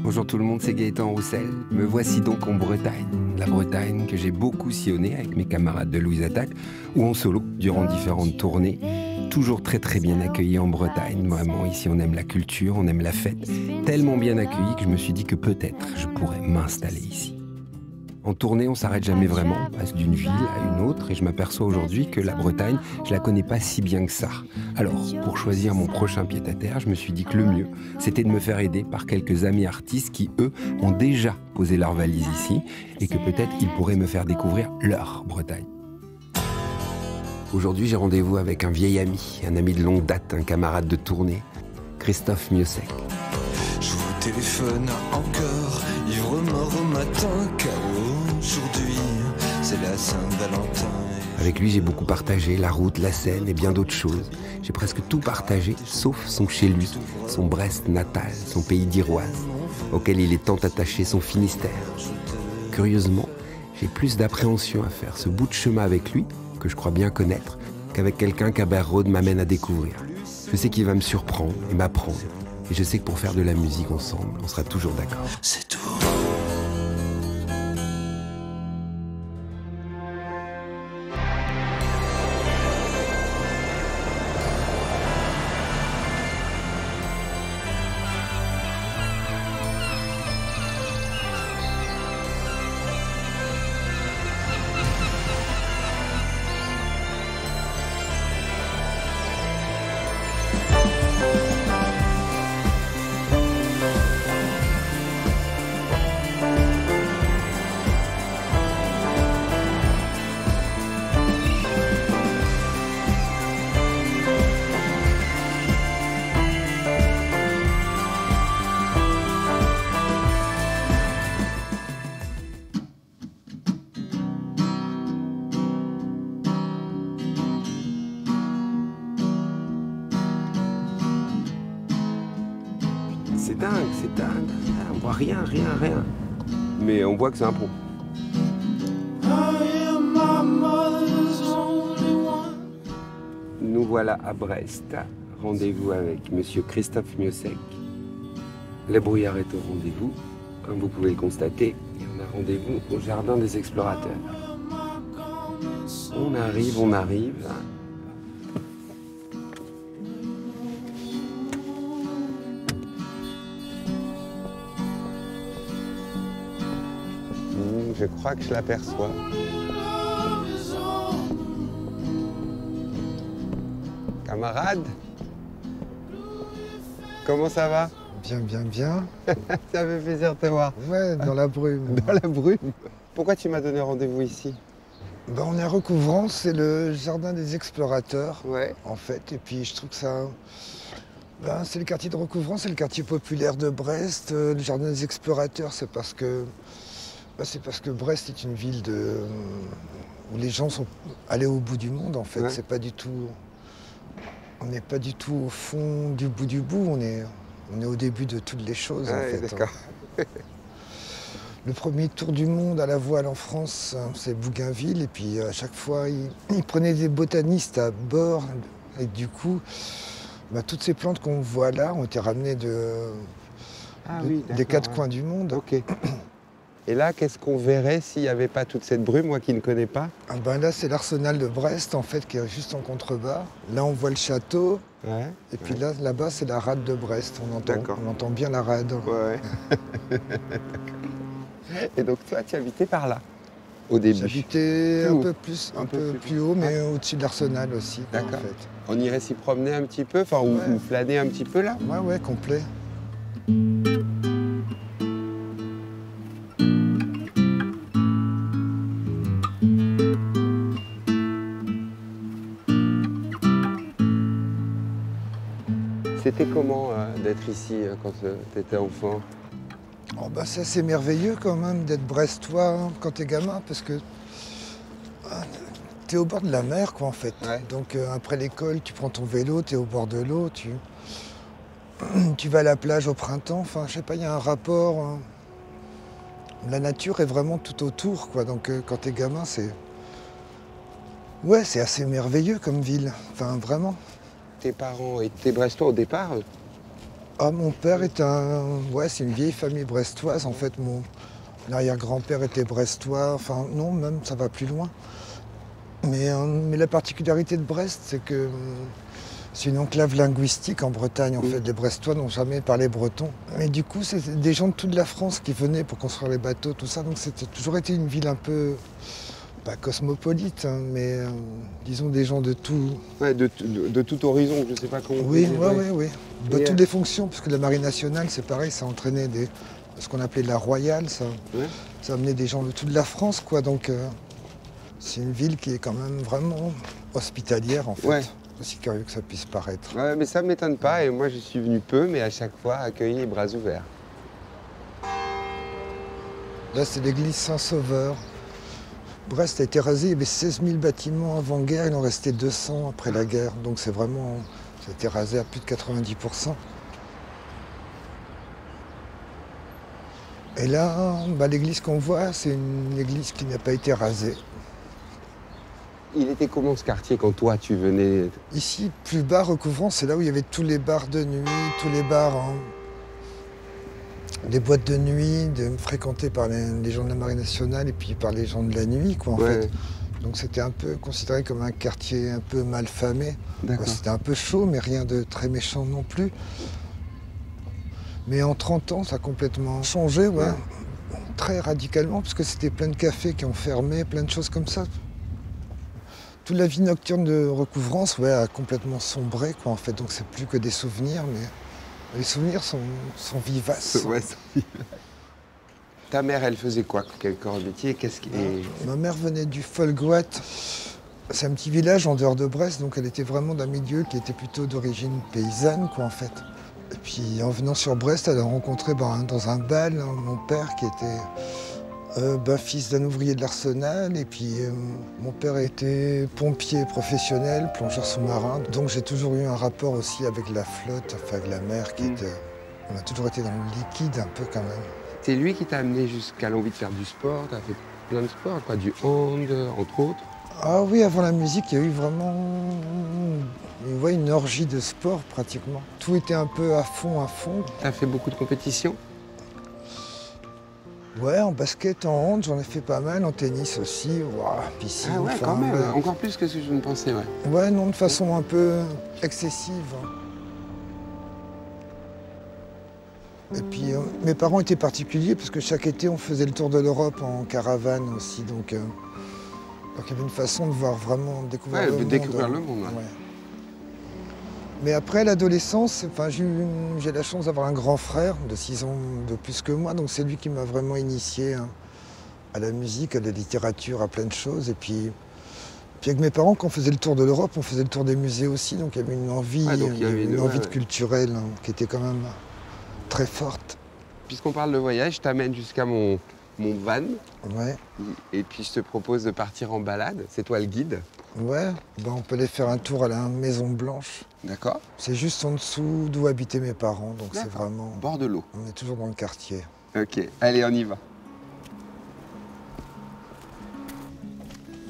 Bonjour tout le monde, c'est Gaëtan Roussel. Me voici donc en Bretagne. La Bretagne que j'ai beaucoup sillonnée avec mes camarades de Louise Attaque ou en solo durant différentes tournées. Toujours très très bien accueilli en Bretagne. Vraiment, ici on aime la culture, on aime la fête. Tellement bien accueilli que je me suis dit que peut-être je pourrais m'installer ici. En tournée, on s'arrête jamais vraiment, on passe d'une ville à une autre et je m'aperçois aujourd'hui que la Bretagne, je la connais pas si bien que ça. Alors, pour choisir mon prochain pied-à-terre, je me suis dit que le mieux, c'était de me faire aider par quelques amis artistes qui, eux, ont déjà posé leurs valises ici et que peut-être ils pourraient me faire découvrir leur Bretagne. Aujourd'hui, j'ai rendez-vous avec un vieil ami, un ami de longue date, un camarade de tournée, Christophe Miossec. Je vous téléphone encore, ivre mort au matin, car aujourd'hui c'est la Saint-Valentin. Avec lui, j'ai beaucoup partagé, la route, la Seine et bien d'autres choses. J'ai presque tout partagé, sauf son chez lui, son Brest natal, son pays d'Iroise, auquel il est tant attaché, son Finistère. Curieusement, j'ai plus d'appréhension à faire ce bout de chemin avec lui, que je crois bien connaître, qu'avec quelqu'un qu'Aber Road m'amène à découvrir. Je sais qu'il va me surprendre et m'apprendre. Et je sais que pour faire de la musique ensemble, on sera toujours d'accord. C'est tout. C'est dingue. On voit rien. Mais on voit que c'est un pro. Nous voilà à Brest. Rendez-vous avec monsieur Christophe Miossec. Le brouillard est au rendez-vous. Comme vous pouvez le constater, et on a rendez-vous au Jardin des Explorateurs. On arrive. Je crois que je l'aperçois. Camarade, comment ça va? Bien. Ça fait plaisir de te voir. Ouais, dans la brume. Dans la brume. Pourquoi tu m'as donné rendez-vous ici? Ben, on est à Recouvrance, c'est le jardin des explorateurs, Ouais. en fait. Et puis je trouve que ça... Ben, c'est le quartier de Recouvrance, c'est le quartier populaire de Brest. Le jardin des explorateurs, c'est parce que Brest est une ville où les gens sont allés au bout du monde, en fait. Ouais. C'est pas du tout... On n'est pas du tout au fond du bout. On est au début de toutes les choses, en fait. D'accord. Le premier tour du monde à la voile en France, c'est Bougainville. Et puis à chaque fois, ils prenaient des botanistes à bord. Et du coup, toutes ces plantes qu'on voit là ont été ramenées des quatre coins du monde. Ok. Et là, qu'est-ce qu'on verrait s'il n'y avait pas toute cette brume, moi qui ne connais pas? Là, c'est l'arsenal de Brest, en fait, qui est juste en contrebas. Là, on voit le château. Ouais. Et puis là-bas, c'est la rade de Brest. D'accord. On entend bien la rade. Ouais. Et donc toi, tu habitais par là, au début? J'habitais Plus un haut. peu plus haut, mais au-dessus de l'arsenal aussi. En D'accord. fait. On irait s'y promener un petit peu, ou flâner un petit peu là? Ouais, complet. C'était comment d'être ici quand tu étais enfant? C'est assez merveilleux quand même d'être brestois quand t'es gamin, parce que t'es au bord de la mer, quoi, en fait. Ouais. Donc après l'école, tu prends ton vélo, t'es au bord de l'eau, tu vas à la plage au printemps. Enfin, je sais pas, il y a un rapport. La nature est vraiment tout autour, quoi. Donc quand t'es gamin, c'est assez merveilleux comme ville. Enfin, vraiment. Tes parents étaient brestois au départ? Ah, mon père est un... Ouais, c'est une vieille famille brestoise. En fait, mon arrière-grand-père était brestois. Enfin, non, même, ça va plus loin. Mais la particularité de Brest, c'est que c'est une enclave linguistique en Bretagne. En fait, les Brestois n'ont jamais parlé breton. Mais du coup, c'était des gens de toute la France qui venaient pour construire les bateaux, tout ça. Donc, c'était toujours été une ville un peu... pas cosmopolite, hein, mais disons des gens de tout... Ouais, de tout horizon, je sais pas comment. Oui, dire, oui. De toutes les fonctions, parce que la Marine nationale, c'est pareil, ça entraînait ce qu'on appelait la royale, ça amenait des gens de toute la France, quoi. Donc, c'est une ville qui est quand même vraiment hospitalière, en fait. Ouais. Aussi curieux que ça puisse paraître. Ouais, mais ça ne m'étonne pas, et moi je suis venu peu, mais à chaque fois accueilli les bras ouverts. Là, c'est l'église Saint-Sauveur. Brest a été rasé, il y avait 16 000 bâtiments avant-guerre, il en restait 200 après la guerre. Donc c'est vraiment, ça a été rasé à plus de 90%. Et là, l'église qu'on voit, c'est une église qui n'a pas été rasée. Il était comment ce quartier quand toi tu venais? Ici, plus bas, Recouvrant, c'est là où il y avait tous les bars de nuit, tous les bars, des boîtes de nuit, fréquentées par les gens de la Marine nationale et puis par les gens de la nuit, quoi, en fait. Donc c'était un peu considéré comme un quartier un peu malfamé. C'était un peu chaud, mais rien de très méchant non plus. Mais en 30 ans, ça a complètement changé, ouais. Très radicalement, parce que c'était plein de cafés qui ont fermé, plein de choses comme ça. Toute la vie nocturne de Recouvrance, ouais, a complètement sombré, quoi, en fait. Donc c'est plus que des souvenirs, mais les souvenirs sont vivaces. Ouais, sont vivaces. Ta mère, elle faisait quoi? Quel corps de métier? Ma mère venait du Folgoat. C'est un petit village en dehors de Brest, donc elle était vraiment d'un milieu qui était plutôt d'origine paysanne, quoi, en fait. Et puis en venant sur Brest, elle a rencontré dans un bal mon père qui était fils d'un ouvrier de l'Arsenal. Et puis mon père était pompier professionnel, plongeur sous-marin. Donc j'ai toujours eu un rapport aussi avec la flotte, enfin avec la mer qui était... On a toujours été dans le liquide un peu quand même. C'est lui qui t'a amené jusqu'à l'envie de faire du sport? T'as fait plein de sports, quoi, du hand, entre autres? Ah oui, avant la musique, il y a eu vraiment une orgie de sport pratiquement. Tout était un peu à fond, à fond. T'as fait beaucoup de compétitions? Ouais, en basket, en hand, j'en ai fait pas mal, en tennis aussi, piscine. Ah ouais, quand même, encore plus que ce que je ne pensais, ouais. Ouais, non, de façon un peu excessive. Et puis, mes parents étaient particuliers parce que chaque été, on faisait le tour de l'Europe en caravane aussi, donc il y avait une façon de voir découvrir le monde. Découvrir le monde, ouais. Mais après l'adolescence, j'ai la chance d'avoir un grand frère de 6 ans de plus que moi, donc c'est lui qui m'a vraiment initié à la musique, à la littérature, à plein de choses. Et puis avec mes parents, quand on faisait le tour de l'Europe, on faisait le tour des musées aussi, donc il y avait une envie, de culturelle qui était quand même très forte. Puisqu'on parle de voyage, je t'amène jusqu'à mon van. Ouais. Et puis je te propose de partir en balade. C'est toi le guide. Ouais, on peut aller faire un tour à la Maison Blanche. D'accord. C'est juste en dessous d'où habitaient mes parents, donc c'est vraiment... Bord de l'eau. On est toujours dans le quartier. Ok, allez, on y va.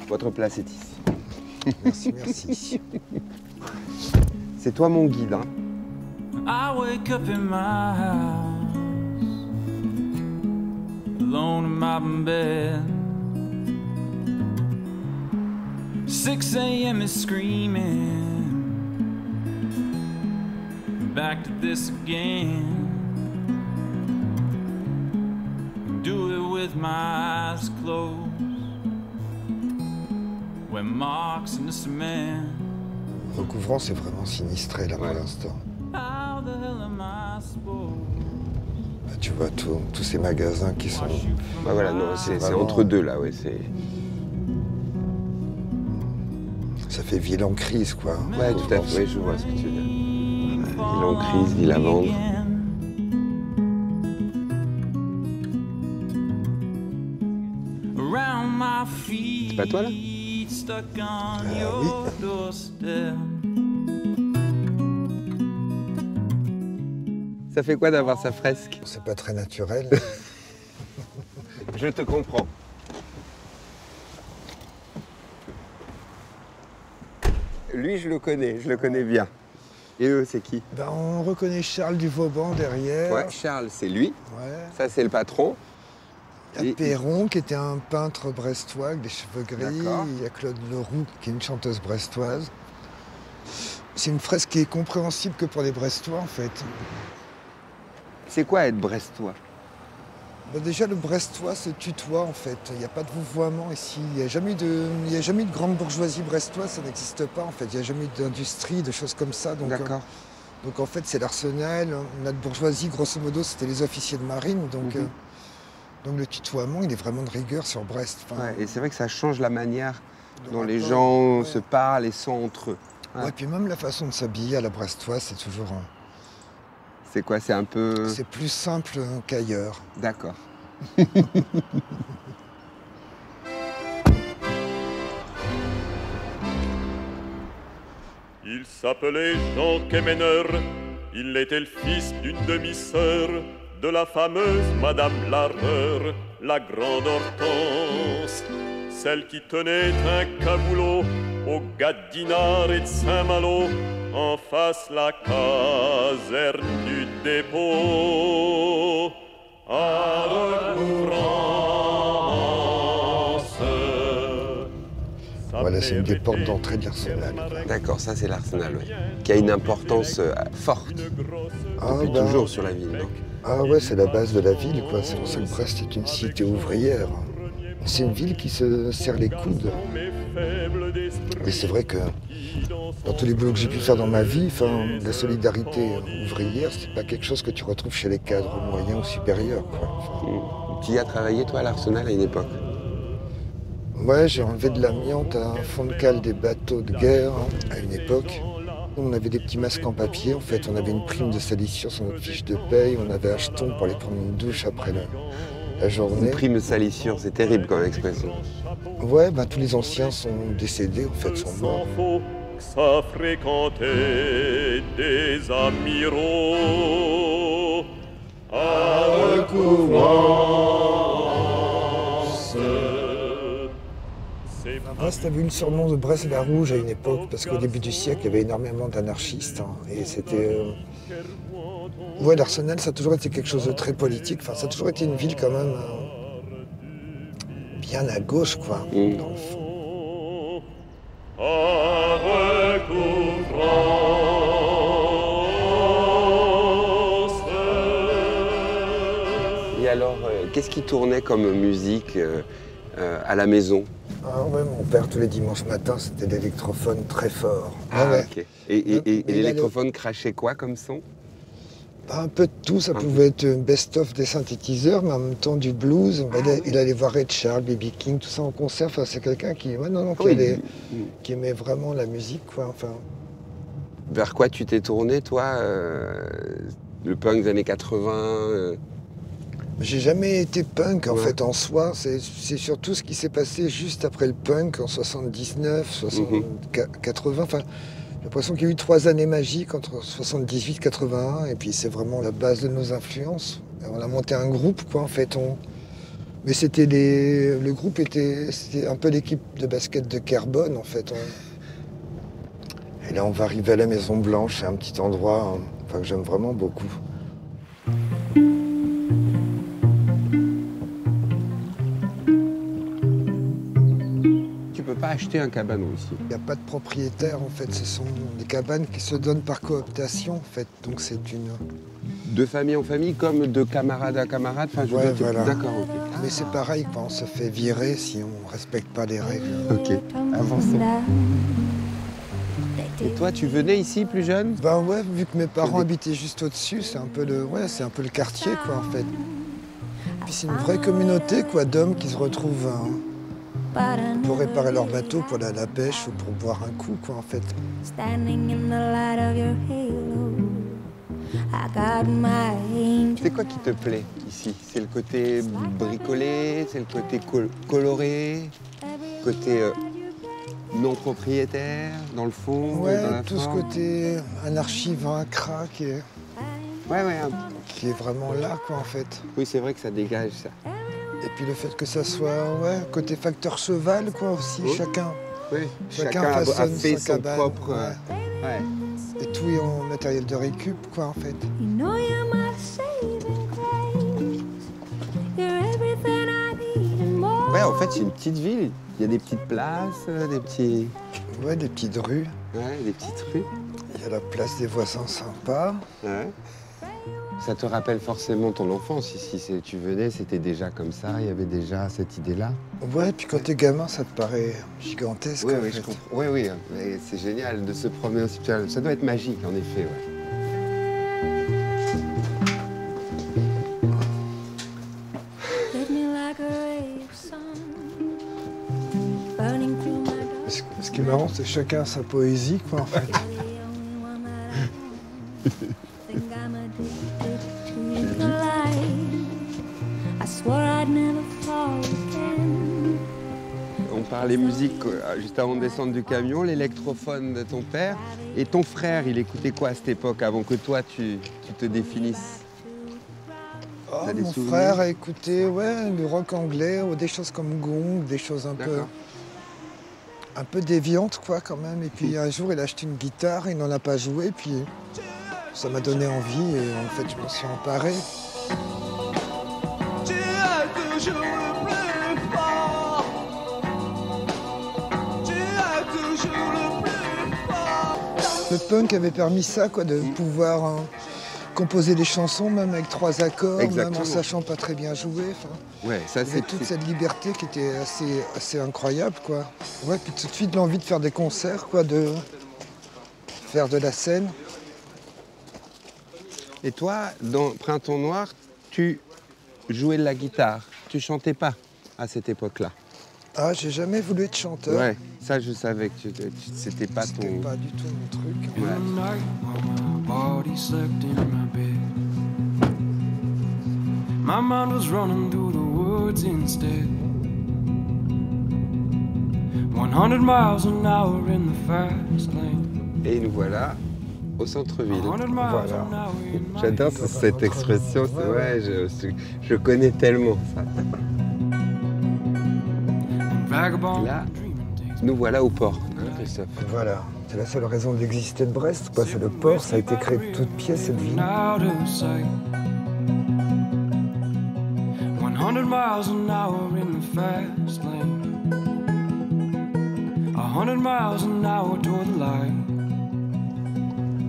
Votre place est ici. Merci, merci. C'est toi mon guide, hein. I wake up in my house, alone in my bed. 6 a.m. is screaming, back to this again. Do it with my eyes closed, when marks in the cement. Recouvrant, c'est vraiment sinistré là pour l'instant. How the hell am I supposed? Tu vois tous ces magasins qui sont... Bah voilà, non, c'est vraiment... entre deux là, ouais, c'est... Ça fait ville en crise, quoi. Ouais, tout à fait, je vois ce que tu veux dire. Ville en crise, ville à vendre. C'est pas toi là? Oui. Ça fait quoi d'avoir sa fresque? C'est pas très naturel. Je te comprends. Lui, je le connais bien. Et eux, c'est qui? Ben, on reconnaît Charles du Vauban derrière. Ouais, Charles, c'est lui. Ouais. Ça, c'est le patron. Il y a Perron qui était un peintre brestois avec des cheveux gris. D'accord. Il y a Claude Leroux qui est une chanteuse brestoise. C'est une fresque qui est compréhensible que pour les Brestois en fait. C'est quoi être brestois? Ben, déjà le Brestois se tutoie en fait. Il n'y a pas de vouvoiement ici. Il n'y a jamais de grande bourgeoisie brestoise, ça n'existe pas en fait. Il n'y a jamais eu d'industrie, de choses comme ça. D'accord. Donc en fait c'est l'arsenal. Notre bourgeoisie grosso modo c'était les officiers de marine. Donc le tutoiement il est vraiment de rigueur sur Brest. Enfin, Ouais, et c'est vrai que ça change la manière le dont les rapport, gens ouais. se parlent et sont entre eux. Ouais. Ouais, puis même la façon de s'habiller à la brestoise, c'est toujours C'est quoi? C'est un peu... c'est plus simple qu'ailleurs. D'accord. Il s'appelait Jean Quéméneur, il était le fils d'une demi-sœur de la fameuse Madame Larmeur, la grande Hortense, celle qui tenait un caboulot au Gat d'Inard et de Saint-Malo, en face la caserne du dépôt. À Recouvrance. Voilà, c'est une des portes d'entrée de l'Arsenal. D'accord, ça c'est l'Arsenal, ouais. Qui a une importance forte depuis toujours sur la ville, non? Ah ouais, c'est la base de la ville, quoi. C'est pour ça que Brest est une cité ouvrière. C'est une ville qui se serre les coudes. Et c'est vrai que dans tous les boulots que j'ai pu faire dans ma vie, la solidarité ouvrière, c'est pas quelque chose que tu retrouves chez les cadres moyens ou supérieurs, quoi. Tu y as travaillé, toi, à l'Arsenal, à une époque? Ouais, j'ai enlevé de l'amiante à un fond de cale des bateaux de guerre à une époque. On avait des petits masques en papier, en fait. On avait une prime de salissure sur notre fiche de paye. On avait un jeton pour aller prendre une douche après la journée. Une prime de salissure, c'est terrible comme expression. Ouais, tous les anciens sont décédés, en fait, sont morts. Ça fréquentait des amiraux à Recouvrance. Brest avait une surnom de Brest la Rouge à une époque, parce qu'au début du siècle, il y avait énormément d'anarchistes. Et c'était... Ouais, l'Arsenal, ça a toujours été quelque chose de très politique. Enfin, ça a toujours été une ville quand même bien à gauche, quoi, dans le fond. À Recouvrance. Et alors, qu'est-ce qui tournait comme musique à la maison? Ah ouais, mon père, tous les dimanches matins, c'était l'électrophone très fort. Ah, ouais. ok. Et Il l'électrophone crachait quoi comme son? Un peu de tout, ça pouvait être un best-of des synthétiseurs, mais en même temps du blues. Il allait voir Ray Charles, B.B. King, tout ça en concert. Enfin, c'est quelqu'un qui aimait vraiment la musique, quoi. Enfin, Vers quoi tu t'es tourné, toi? Le punk des années 80 j'ai jamais été punk, en Ouais. fait, en soi. C'est surtout ce qui s'est passé juste après le punk, en 79, 80. Enfin, j'ai l'impression qu'il y a eu 3 années magiques entre 78 et 81, et puis c'est vraiment la base de nos influences. Et on a monté un groupe, quoi, en fait. Mais le groupe c'était un peu l'équipe de basket de Carbone, en fait. Et là, on va arriver à la Maison Blanche, c'est un petit endroit que j'aime vraiment beaucoup. Tu peux pas acheter un cabanon ici. Il n'y a pas de propriétaire, en fait. Ce sont des cabanes qui se donnent par cooptation, en fait. Donc c'est une... De famille en famille, comme de camarade à camarade. Enfin, Ouais, voilà. D'accord, ok. Mais c'est pareil, quoi. On se fait virer si on ne respecte pas les règles. Ok, avançons. Et toi, tu venais ici plus jeune? Ben ouais, vu que mes parents habitaient juste au-dessus, c'est un peu le quartier, quoi, en fait. Puis c'est une vraie communauté, quoi, d'hommes qui se retrouvent pour réparer leur bateau, pour aller à la pêche ou pour boire un coup, quoi, en fait. C'est quoi qui te plaît ici? C'est le côté bricolé, c'est le côté coloré, côté non propriétaire, dans le fond, Ouais, dans la tout ce forme. côté anarchie, vin, crack, Ouais, qui est vraiment là, quoi, en fait. oui, c'est vrai que ça dégage ça. Et puis le fait que ça soit, côté facteur cheval, quoi, aussi, Oui. chacun. Oui, Chacun a façonne fait sa son cabane, propre... ouais. ouais. Et tout jouer en matériel de récup, quoi, en fait. You know you're my saving grace. You're everything I need and more. Ouais, en fait, c'est une petite ville. Il y a des petites places, des petits... Ouais, des petites rues. Ouais, des petites rues. Il y a la place des voisins sympas. Ouais. Ça te rappelle forcément ton enfance. Si tu venais, c'était déjà comme ça, il y avait déjà cette idée-là. Ouais, puis quand t'es gamin, ça te paraît gigantesque. Oui, en oui, fait. je comprends. Oui, oui, mais c'est génial de se promener aussi. Ça doit être magique, en effet, ouais. Hit me like a ray of sun, burning through my dark. Ce qui est marrant, c'est chacun sa poésie, quoi, en fait. You're the only one that I want. Think I'm addicted to the light. I swore I'd never fall again. On parlait musique juste avant de descendre du camion, l'électrophone de ton père. Et ton frère, il écoutait quoi à cette époque, avant que toi, tu te définisses? Oh, T'as des mon souvenirs? frère a écouté du rock anglais, ou des choses comme Gong, des choses un peu déviantes, quoi, quand même. Et puis un jour, il a acheté une guitare, il n'en a pas joué, puis ça m'a donné envie, et en fait, je m'en suis emparé. Le punk avait permis ça, quoi, de pouvoir composer des chansons, même avec 3 accords, Exactement. même en sachant pas très bien jouer. Enfin, Ouais, ça il y avait toute cette liberté qui était assez incroyable, quoi. Ouais, puis tout de suite l'envie de faire des concerts, quoi, de faire de la scène. Et toi, dans Printemps Noir, tu jouais de la guitare. Tu chantais pas à cette époque-là. Ah, j'ai jamais voulu être chanteur. Ouais, ça je savais que c'était pas C'était ton... pas du tout mon truc. Ouais. One night while my body slept in my bed, my mind was running through the woods instead. 100 miles an hour in the fast lane. Et nous voilà au centre-ville. 100 miles Voilà. an hour in my J'adore cette expression, c'est ouais, je connais tellement ça. vagabond Là, dreaming takes nous voilà au port, hein, Christophe. Voilà. C'est la seule raison d'exister de Brest, quoi. C'est le port, ça a été créé de toutes pièces, cette ville. out of sight. 100 miles an hour in the fast lane. 100 miles an hour toward the light.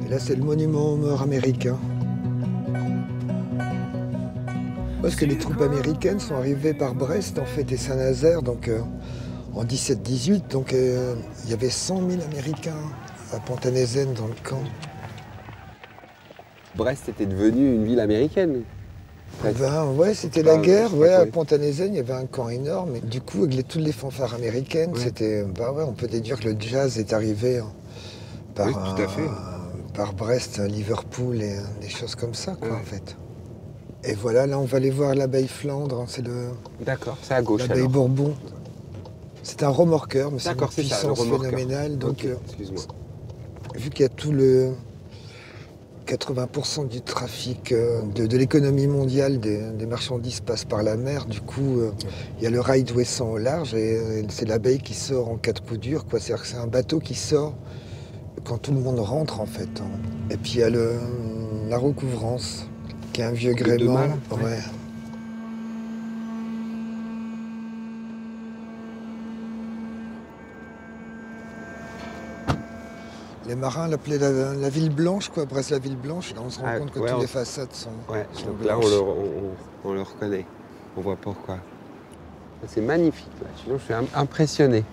Et là, c'est le monument aux morts américains. Parce que les troupes américaines sont arrivées par Brest, en fait, et Saint-Nazaire, donc en 17-18. Donc il y avait 100 000 Américains à Pont-à-Nézen dans le camp. Brest était devenue une ville américaine. presque. Ben, ouais, c'était la Ah, guerre. c'est Ouais, pas à vrai. Pont-à-Nézen, il y avait un camp énorme. Et du coup, avec toutes les fanfares américaines, Ouais. c'était. Bah ouais, on peut déduire que le jazz est arrivé par, Oui, tout à fait. par Brest, Liverpool et des choses comme ça, quoi, Ouais. en fait. Et voilà, là, on va aller voir l'abbaye Flandre. C'est D'accord, c'est à gauche l'abbaye alors. Bourbon. C'est un remorqueur, mais c'est une D'accord, c'est ça, le puissance remorqueur. phénoménale. Donc, Ok, excuse-moi. vu qu'il y a tout le 80% du trafic de l'économie mondiale des marchandises passe par la mer, du coup, il y a le rail d'Ouessant au large et c'est l'abbaye qui sort en cas de coup dur, quoi. C'est-à-dire que c'est un bateau qui sort quand tout le monde rentre, en fait. Et puis il y a la recouvrance, qui est un vieux gréement. mâts, là. Ouais. Les marins l'appelaient la ville blanche, quoi, Brest la ville blanche. Là, on se rend Ah, compte que ouais, toutes on- les façades sont, Ouais, sont donc là blanches. on le reconnaît. On voit pourquoi. C'est magnifique là. Sinon, je suis impressionné.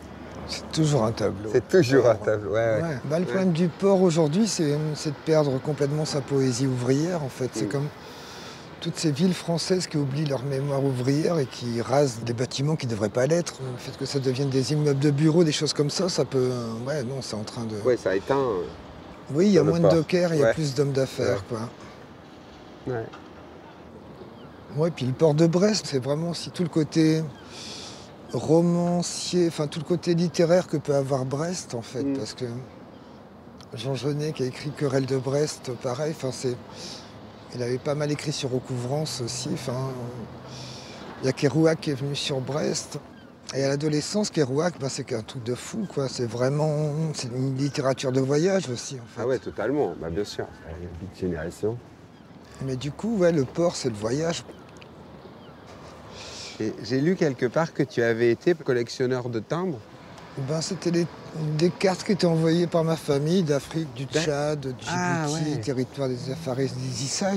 C'est toujours un tableau. C'est toujours un tableau. Ouais, ouais. Ouais. Bah, le problème du port aujourd'hui, c'est de perdre complètement sa poésie ouvrière, en fait. C'est Mm. comme toutes ces villes françaises qui oublient leur mémoire ouvrière et qui rasent des bâtiments qui ne devraient pas l'être. Le fait que ça devienne des immeubles de bureaux, des choses comme ça peut... Ouais, non, c'est en train de... Ouais, ça éteint. Oui, il y a sur le moins port. de dockers, il y a Ouais. plus d'hommes d'affaires, quoi. Ouais. Ouais, puis le port de Brest, c'est vraiment aussi tout le côté romancier, enfin tout le côté littéraire que peut avoir Brest, en fait, Mm. parce que Jean Genet qui a écrit Querelle de Brest, pareil, enfin il avait pas mal écrit sur Recouvrance aussi, enfin il y a Kerouac qui est venu sur Brest. Et à l'adolescence, Kerouac, c'est qu'un truc de fou, quoi. C'est une littérature de voyage aussi, en fait. Ah ouais, totalement, bien sûr. Une petite génération. Mais du coup, ouais, le port, c'est le voyage. Et j'ai lu quelque part que tu avais été collectionneur de timbres. C'était des cartes qui étaient envoyées par ma famille d'Afrique, du Tchad, de Djibouti, territoire des Afaris, des Issa.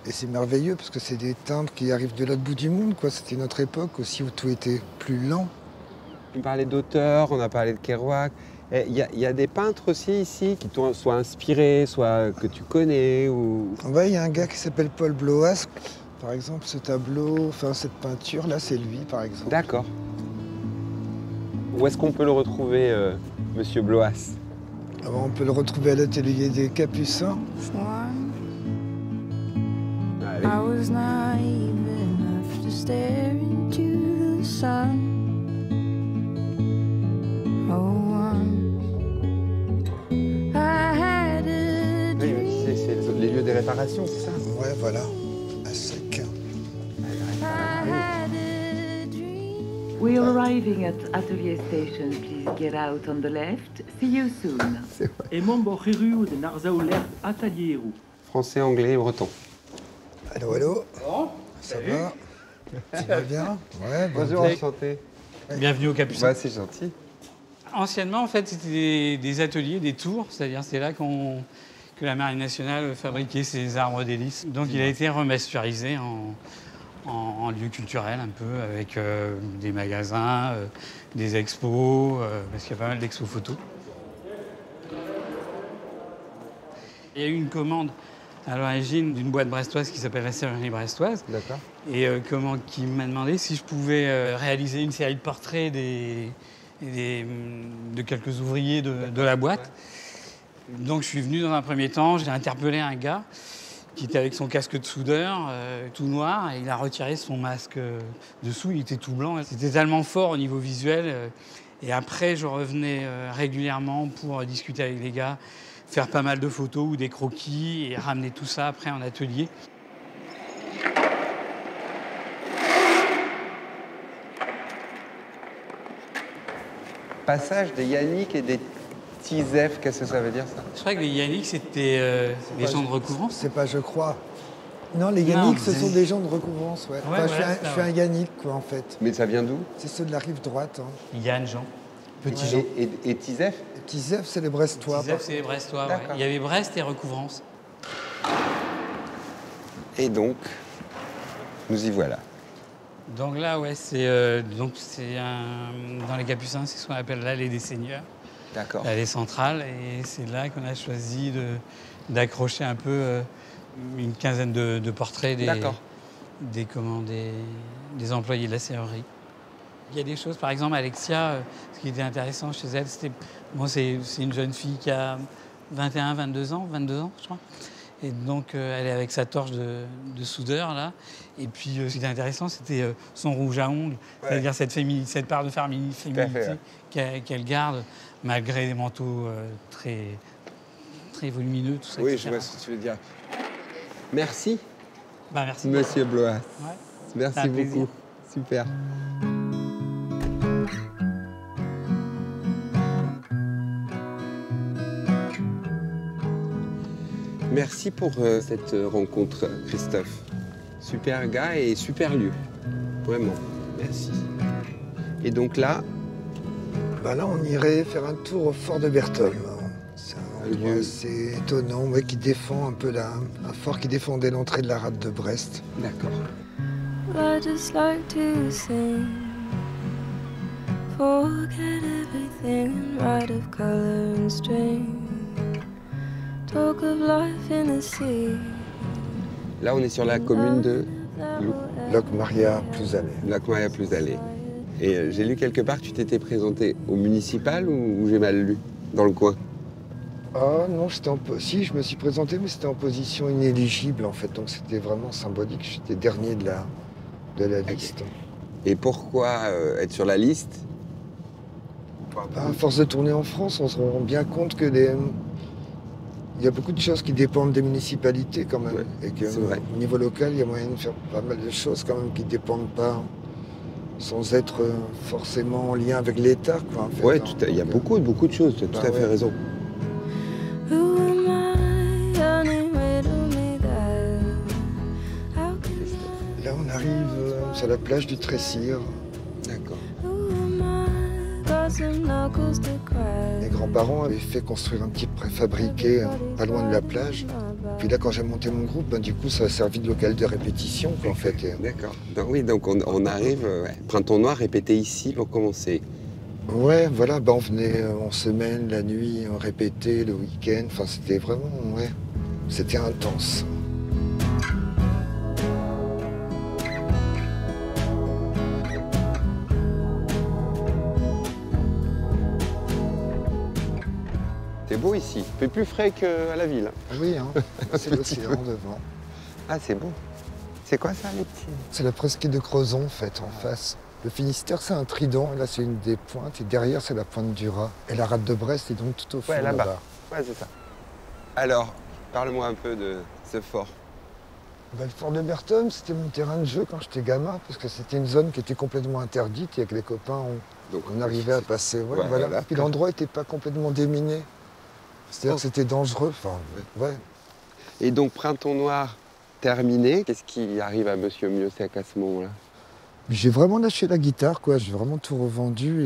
Et c'est merveilleux parce que c'est des timbres qui arrivent de l'autre bout du monde, quoi. C'était notre époque aussi où tout était plus lent. On parlait d'auteurs, on a parlé de Kerouac. Il y a des peintres aussi ici qui t'ont soit inspiré, soit que tu connais ou... Ouais, il y a un gars qui s'appelle Paul Bloas. Par exemple, ce tableau, cette peinture-là, c'est lui, par exemple. D'accord. Où est-ce qu'on peut le retrouver, Monsieur Bloas? On peut le retrouver à l'atelier des Capucins. Allez. I was naive enough to stare into the sun. Oh, once I had a Oui, dream. c'est les lieux des réparations, c'est ça? Ouais, voilà, à sec. I had a dream. We are arriving at Atelier Station. Please get out on the left. See you soon. Emombo Hiru de Narzauler Atalieru. Français, anglais et breton. Allô, allô. Ça va? Tu vas bien? Ouais, Bonjour, enchanté. Bienvenue au Capucin. Bah, c'est gentil. Anciennement, en fait, c'était des ateliers, des tours, c'est-à-dire c'est là que la Marine nationale fabriquait ses arbres d'hélice. Donc il a été remasterisé en lieu culturel un peu, avec des magasins, des expos, parce qu'il y a pas mal d'expos photos. Il y a eu une commande à l'origine d'une boîte brestoise qui s'appelle la Serrurerie Brestoise. D'accord. Et qui m'a demandé si je pouvais réaliser une série de portraits de quelques ouvriers de la boîte. Donc je suis venu dans un premier temps, j'ai interpellé un gars qui était avec son casque de soudeur, tout noir, et il a retiré son masque dessous, il était tout blanc. C'était tellement fort au niveau visuel. Et après, je revenais régulièrement pour discuter avec les gars, faire pas mal de photos ou des croquis et ramener tout ça après en atelier. Passage des Yannick et des Tizef, qu'est-ce que ça veut dire ça? Je crois que les Yannick, c'était les gens de recouvrance. C'est pas, je crois. Non, les Yannick, Non, ce sont des gens de recouvrance, ouais. Ouais, je suis un Yannick, quoi, en fait. Mais ça vient d'où? C'est ceux de la rive droite. Yann, Jean, Petit Jean. Et Tizef? Les petits Zef, c'est les Brestois. Tizef, c'est les Brestois. Ouais. D'accord. Il y avait Brest et recouvrance. Et donc, nous y voilà. Donc là, ouais, dans les Capucins, c'est ce qu'on appelle l'allée des seigneurs, D'accord. l'allée centrale, et c'est là qu'on a choisi d'accrocher un peu une quinzaine de portraits des employés de la serrurerie. Il y a des choses, par exemple, Alexia, ce qui était intéressant chez elle, c'est une jeune fille qui a 21, 22 ans, je crois. Et donc, elle est avec sa torche de soudeur, là. Et puis, ce qui était intéressant, c'était son rouge à ongles, c'est-à-dire cette part de féminité qu'elle garde, malgré des manteaux très, très volumineux, tout ça. Oui, etc. je vois ce que tu veux dire. Merci, Merci. Monsieur Bloas. Ouais. Merci Un beaucoup. plaisir. Super. Merci pour cette rencontre, Christophe. Super gars et super lieu. Vraiment. Merci. Et donc là, Là, on irait faire un tour au fort de Bertholme. C'est un endroit assez étonnant, mais qui défend un peu un fort qui défendait l'entrée de la rade de Brest. d'accord. I just like to sing, forget everything and write of color and string, talk of life in the sea. Là, on est sur la commune de Loc Maria plus allé. Lac-Maria plus allé. Et j'ai lu quelque part que tu t'étais présenté au municipal ou j'ai mal lu dans le coin? Ah non, si, je me suis présenté, mais c'était en position inéligible en fait, donc c'était vraiment symbolique. J'étais dernier de la liste. Et pourquoi être sur la liste? À force de tourner en France, on se rend bien compte que il y a beaucoup de choses qui dépendent des municipalités quand même. Ouais, et que c'est vrai. au niveau local, il y a moyen de faire pas mal de choses quand même qui ne dépendent pas sans être forcément en lien avec l'État, quoi, en fait, Ouais, hein. il y a Donc, beaucoup de choses, tu as tout bah à fait ouais. raison. Who am I? Honey, riddle me that. How can Là, on arrive sur la plage du Tressir. D'accord. who am I? Got some knuckles to crack. Mes grands-parents avaient fait construire un petit préfabriqué pas loin de la plage. Puis là, quand j'ai monté mon groupe, ben, du coup, ça a servi de local de répétition, quoi, en fait. Et, D'accord. Oui, donc on arrive, Printemps Noir, répété ici pour commencer. ouais, voilà, ben, on venait en semaine, la nuit, on répétait le week-end. Enfin, c'était vraiment, ouais, c'était intense. C'est beau ici, il fait plus frais qu'à la ville. Oui, hein, c'est l'océan devant. Ah, c'est beau. C'est quoi ça, les petits? C'est la presqu'île de Crozon, en fait, en face. Le Finistère, c'est un trident, et là, c'est une des pointes, et derrière, c'est la pointe du Raz. Et la rade de Brest est donc tout au fond, Ouais, là-bas. là-bas. Ouais, c'est ça. Alors, parle-moi un peu de ce fort. Ben, le fort de Berthom, c'était mon terrain de jeu quand j'étais gamin, parce que c'était une zone qui était complètement interdite, et avec les copains, Donc, on arrivait à passer. Ouais, Ouais, voilà. voilà. Puis l'endroit n'était pas complètement déminé. C'est-à-dire que c'était dangereux. Enfin, ouais. Et donc, Printemps Noir terminé. Qu'est-ce qui arrive à Monsieur Miossec à ce moment-là? J'ai vraiment lâché la guitare, quoi. J'ai vraiment tout revendu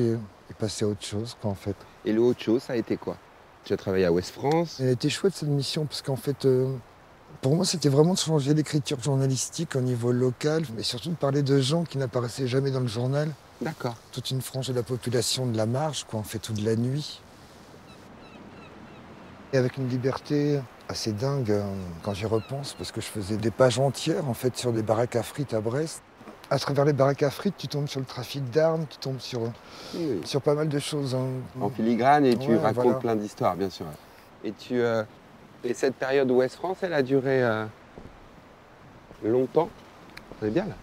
et passé à autre chose, quoi, en fait. Et le autre chose, ça a été quoi? Tu as travaillé à Ouest France. Elle a été chouette, cette mission, parce qu'en fait, pour moi, c'était vraiment de changer l'écriture journalistique au niveau local, mais surtout de parler de gens qui n'apparaissaient jamais dans le journal. D'accord. Toute une frange de la population de la marge, quoi, en fait, ou de la nuit. Et avec une liberté assez dingue quand j'y repense, parce que je faisais des pages entières, en fait, sur des baraques à frites à Brest. À travers les baraques à frites, tu tombes sur le trafic d'armes, tu tombes Oui. sur pas mal de choses, hein. En filigrane, et tu Ouais, racontes voilà. plein d'histoires, bien sûr. Et et cette période Ouest France, elle a duré longtemps. C'est bien, là.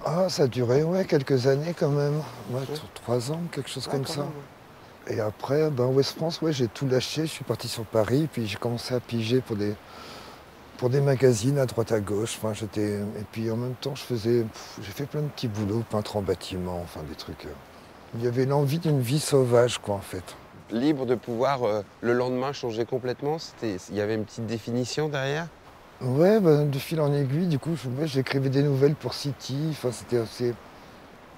Ah, ça a duré, ouais, quelques années quand même. Ouais, 3 ans, quelque chose comme quand ça. même, ouais. Et après, ben, Ouest France, ouais, j'ai tout lâché. Je suis parti sur Paris, puis j'ai commencé à piger pour des magazines à droite à gauche. Enfin, et puis en même temps, j'ai fait plein de petits boulots, peintre en bâtiment, enfin des trucs. Il y avait l'envie d'une vie sauvage, quoi, en fait. Libre de pouvoir, le lendemain, changer complètement. Il y avait une petite définition derrière. Ouais, ben, de fil en aiguille, du coup, j'écrivais des nouvelles pour City. Enfin,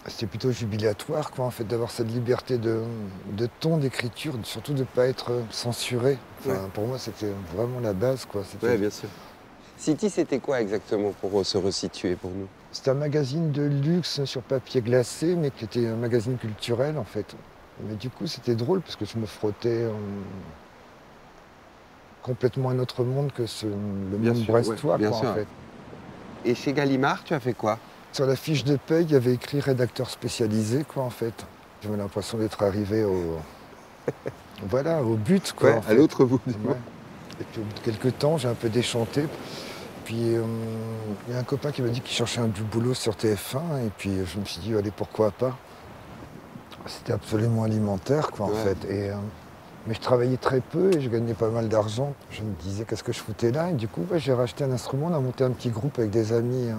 c'était plutôt jubilatoire, quoi, en fait, d'avoir cette liberté de ton, d'écriture, surtout de ne pas être censuré. Enfin, Ouais. pour moi, c'était vraiment la base, quoi. Oui, bien sûr. City, c'était quoi exactement pour se resituer pour nous? C'était un magazine de luxe sur papier glacé, mais qui était un magazine culturel, en fait. Mais du coup, c'était drôle, parce que je me frottais complètement un autre monde que le Bien monde sûr, brestois, ouais, bien quoi, sûr. en fait. Et chez Gallimard, tu as fait quoi? Sur la fiche de paye, il y avait écrit rédacteur spécialisé, quoi, en fait. J'avais l'impression d'être arrivé voilà, au but, quoi. Ouais, en à fait. l'autre bout du Ouais. monde. Et puis au bout de quelques temps, j'ai un peu déchanté. Puis il y a un copain qui m'a dit qu'il cherchait du boulot sur TF1. Et puis je me suis dit, allez, pourquoi pas. C'était absolument alimentaire, quoi, en Ouais. fait. Mais je travaillais très peu et je gagnais pas mal d'argent. Je me disais, qu'est-ce que je foutais là? Et du coup, j'ai racheté un instrument, on a monté un petit groupe avec des amis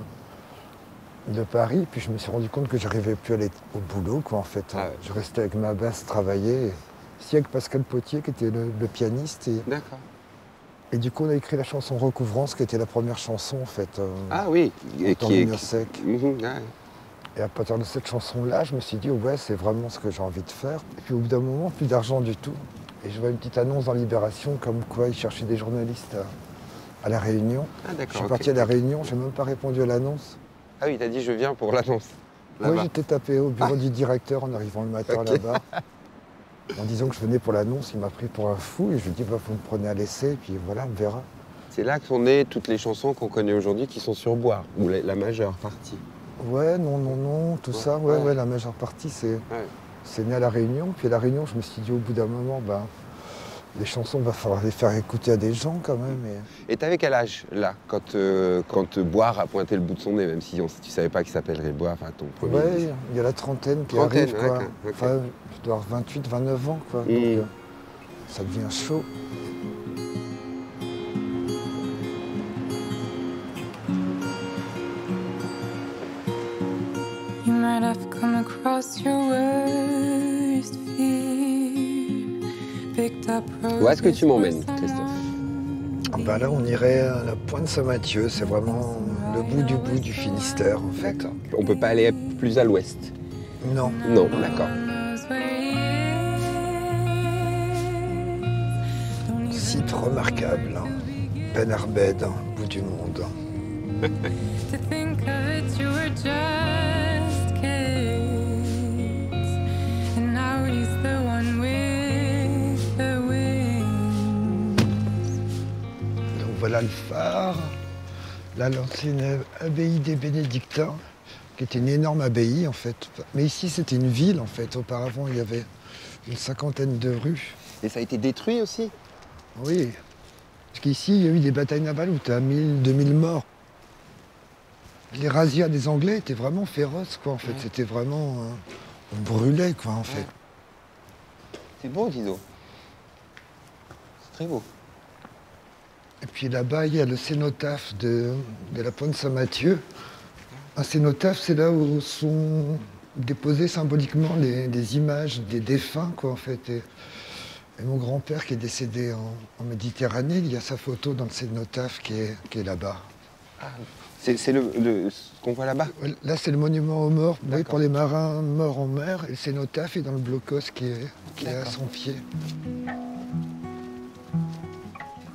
de Paris. Puis je me suis rendu compte que j'arrivais plus à aller au boulot, quoi, en fait. Ah ouais. Je restais avec ma basse, travailler. Si avec Pascal Potier, qui était le pianiste. D'accord. Et du coup, on a écrit la chanson Recouvrance, qui était la première chanson, en fait. Ah oui, et dans qui le est... mur sec. Mhm, ouais. Et à partir de cette chanson-là, je me suis dit, ouais, c'est vraiment ce que j'ai envie de faire. Et puis au bout d'un moment, plus d'argent du tout. Et je vois une petite annonce dans Libération, comme quoi ils cherchaient des journalistes à La Réunion. Ah Je d'accord. suis ok. parti à La Réunion, j'ai même pas répondu à l'annonce. Ah oui, t'as dit je viens pour l'annonce. Oui, Là-bas. j'étais tapé au bureau du directeur en arrivant le matin Ok. là-bas. En disant que je venais pour l'annonce, il m'a pris pour un fou et je lui ai dit, bah, vous me prenez à l'essai, et puis voilà, on verra. C'est là que sont nées toutes les chansons qu'on connaît aujourd'hui qui sont sur bois, ou la majeure partie. Ouais, non, tout ça, ouais, la majeure partie, c'est né à La Réunion. Puis à La Réunion, je me suis dit au bout d'un moment, bah, les chansons, il va falloir les faire écouter à des gens quand même. Et t'avais quel âge là, quand Boire a pointé le bout de son nez, même si tu savais pas qu'il s'appellerait Boire, enfin ton premier. Ouais, il y a la trentaine qui Trentaine, arrive, quoi. ok. Enfin, je dois avoir 28, 29 ans, quoi. Mmh. Donc, ça devient chaud. You might have come across your worst fear. Picked up Où est-ce que tu m'emmènes, Christophe? Bah là, on irait à la Pointe Saint-Mathieu. C'est vraiment le bout du Finistère, en fait. On peut pas aller plus à l'ouest? Non. Non, d'accord. Site remarquable, hein. Ben Arbed, hein, bout du monde. To think of it, you were just kids. And now he's the one with the wings. Donc voilà le phare. Là, l'ancienne abbaye des Bénédictins, qui était une énorme abbaye, en fait. Mais ici, c'était une ville, en fait. Auparavant, il y avait une 50aine de rues. Et ça a été détruit aussi? Oui. Parce qu'ici, il y a eu des batailles navales où tu as 1000, 2000 morts. Les razzias des Anglais étaient vraiment féroces, quoi, en fait. C'était vraiment... on brûlait, quoi, en fait. C'est beau, dis donc. C'est très beau. Et puis là-bas, il y a le cénotaphe de la Pointe Saint-Mathieu. Un cénotaphe, c'est là où sont déposées symboliquement les images des défunts, quoi, en fait. Et mon grand-père qui est décédé en Méditerranée, il y a sa photo dans le cénotaphe qui est là-bas. C'est ce qu'on voit là-bas? Là, c'est le monument aux morts, oui, pour les marins morts en mer. Et le cénotaphe est dans le blocos qui est à son pied.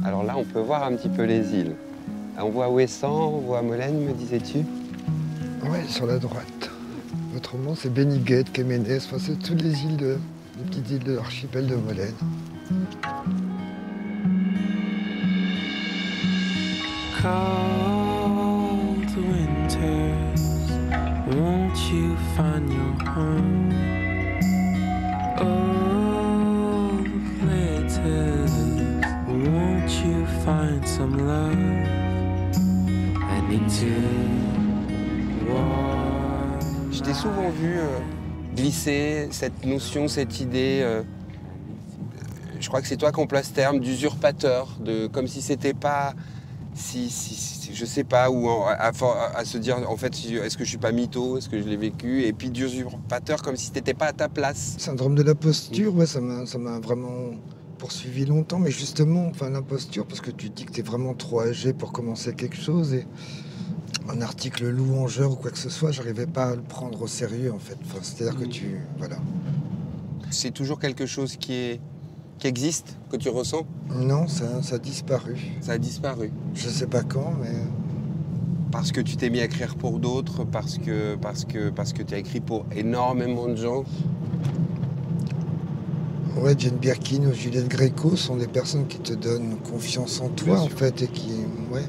Alors là, on peut voir un petit peu les îles. On voit Ouessant, on voit Molène, me disais-tu? Oui, sur la droite. Autrement, c'est Beniguet, Keménès, enfin, c'est toutes les îles les petites îles de l'archipel de Molène. Cold winters, won't you find your home? Old places, won't you find some love? I need to walk. Je t'ai souvent vu glisser cette notion, cette idée, je crois que c'est toi qui emploies ce terme, d'usurpateur, comme si c'était pas, je sais pas, ou à se dire, en fait, est-ce que je suis pas mytho, est-ce que je l'ai vécu, et puis d'usurpateur comme si t'étais pas à ta place. Syndrome de l'imposture, ouais, ça m'a vraiment poursuivi longtemps, mais justement, enfin l'imposture, parce que tu dis que t'es vraiment trop âgé pour commencer quelque chose, et un article louangeur ou quoi que ce soit, j'arrivais pas à le prendre au sérieux, en fait. Enfin, c'est-à-dire que voilà. C'est toujours quelque chose qui existe, que tu ressens? Non, ça a disparu. Ça a disparu. Je sais pas quand, mais... Parce que tu t'es mis à écrire pour d'autres, parce que tu as écrit pour énormément de gens. Ouais, Jane Birkin ou Juliette Gréco sont des personnes qui te donnent confiance en toi, en fait, et qui... Ouais.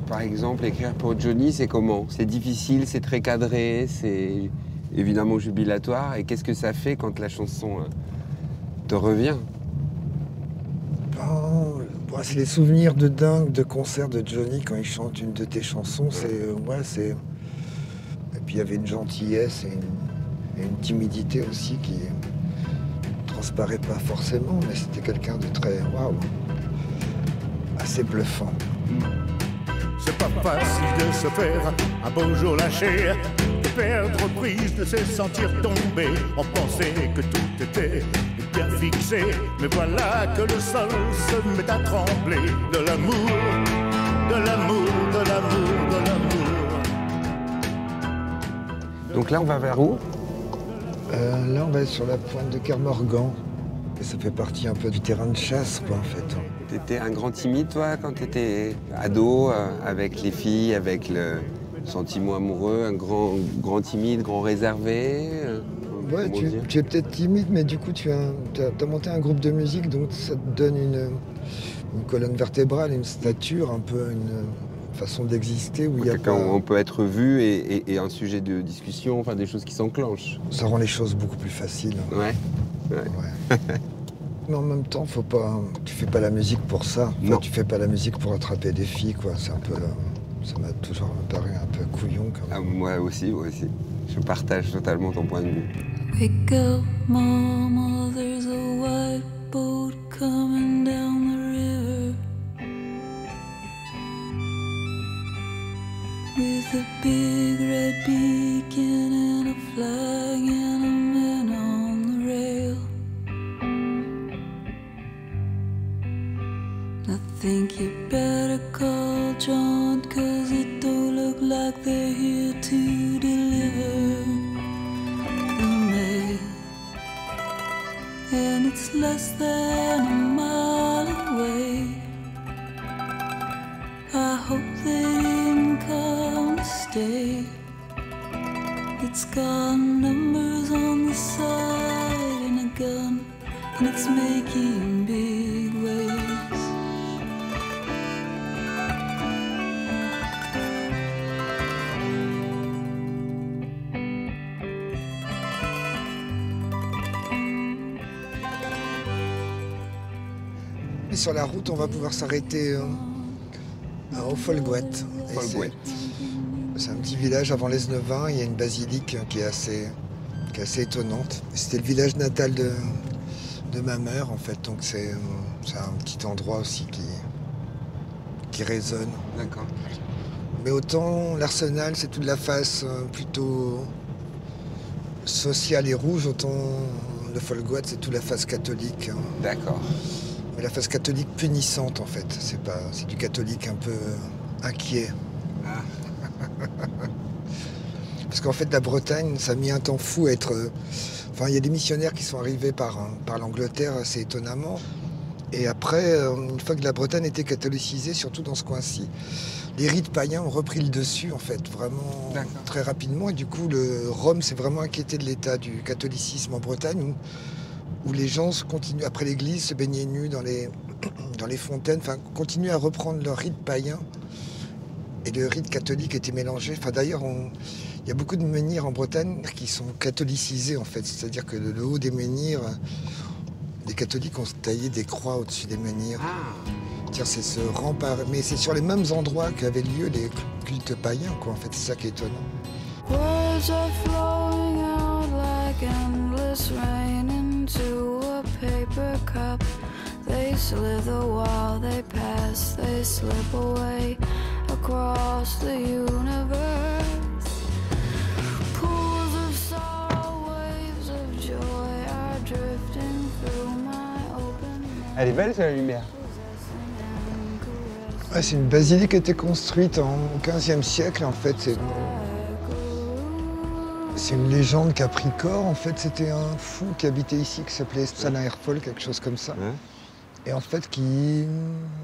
Par exemple, écrire pour Johnny, c'est comment? C'est difficile, c'est très cadré, c'est évidemment jubilatoire. Et qu'est-ce que ça fait quand la chanson te revient? C'est les souvenirs de dingue de concerts de Johnny quand il chante une de tes chansons. Et puis il y avait une gentillesse et une timidité aussi qui transparaît pas forcément, mais c'était quelqu'un de très assez bluffant. C'est pas facile de se faire un beau jour lâcher, de perdre prise, de se sentir tomber. On pensait que tout était bien fixé, mais voilà que le sol se met à trembler. De l'amour, de l'amour, de l'amour, de l'amour. Donc là, on va vers où? Là, on va être sur la pointe de Kermorgan. Et ça fait partie un peu du terrain de chasse, quoi, en fait. T'étais un grand timide, toi, quand t'étais ado, avec les filles, avec le sentiment amoureux, un grand timide, grand réservé Ouais, tu es peut-être timide, mais du coup, tu as monté un groupe de musique, donc ça te donne une colonne vertébrale, une stature, un peu une façon d'exister. Où on peut être vu et un sujet de discussion, enfin des choses qui s'enclenchent. Ça rend les choses beaucoup plus faciles. Ouais. Mais en même temps, tu fais pas la musique pour ça. Enfin, non. Tu fais pas la musique pour attraper des filles, quoi. C'est un peu... Ça m'a toujours paru un peu couillon, quand même. Moi aussi. Je partage totalement ton point de vue. Wake up, mama, there's a white boat coming down the river with a big red beacon. flag and a man on the rail. I think you better call John, 'cause it don't look like they're here to deliver the mail. And it's less than a mile away. I hope they didn't come to stay. It's got numbers on the side and a gun, and it's making big waves. Et sur la route, on va pouvoir s'arrêter au Folgoët. Folgoët. C'est un petit village avant l'Esnevin. Il y a une basilique qui est assez étonnante. C'était le village natal de ma mère, en fait. Donc c'est un petit endroit aussi qui résonne. D'accord. Mais autant l'Arsenal, c'est toute la face plutôt sociale et rouge, autant le Folgoët, c'est toute la face catholique. D'accord. Mais la face catholique punissante, en fait. C'est du catholique un peu inquiet. Ah. Parce qu'en fait, la Bretagne, ça a mis un temps fou à être... Enfin, il y a des missionnaires qui sont arrivés par l'Angleterre assez étonnamment. Et après, une fois que la Bretagne était catholicisée, surtout dans ce coin-ci, les rites païens ont repris le dessus, en fait, vraiment très rapidement. Et du coup, Rome s'est vraiment inquiété de l'état du catholicisme en Bretagne, où les gens continuent, après l'église, se baigner nus dans les fontaines, enfin, continuent à reprendre leur rite païen. Et le rite catholique était mélangé. Enfin, d'ailleurs, il y a beaucoup de menhirs en Bretagne qui sont catholicisés, en fait. C'est-à-dire que le haut des menhirs, les catholiques ont taillé des croix au-dessus des menhirs. C'est ce rempart. Mais c'est sur les mêmes endroits qu'avaient lieu les cultes païens, quoi. En fait, c'est ça qui est étonnant. Words are flowing out like endless rain into a paper cup. They slither while they pass, they slip away across the universe. Pools of sorrow, waves of joy are drifting through my open mind. Elle est belle, c'est la lumière. Ouais, c'est une basilique qui a été construite au XVe siècle, en fait. C'est une légende qui a pris corps. En fait, c'était un fou qui habitait ici, qui s'appelait Salin Herfol, quelque chose comme ça. Ouais. Et en fait, il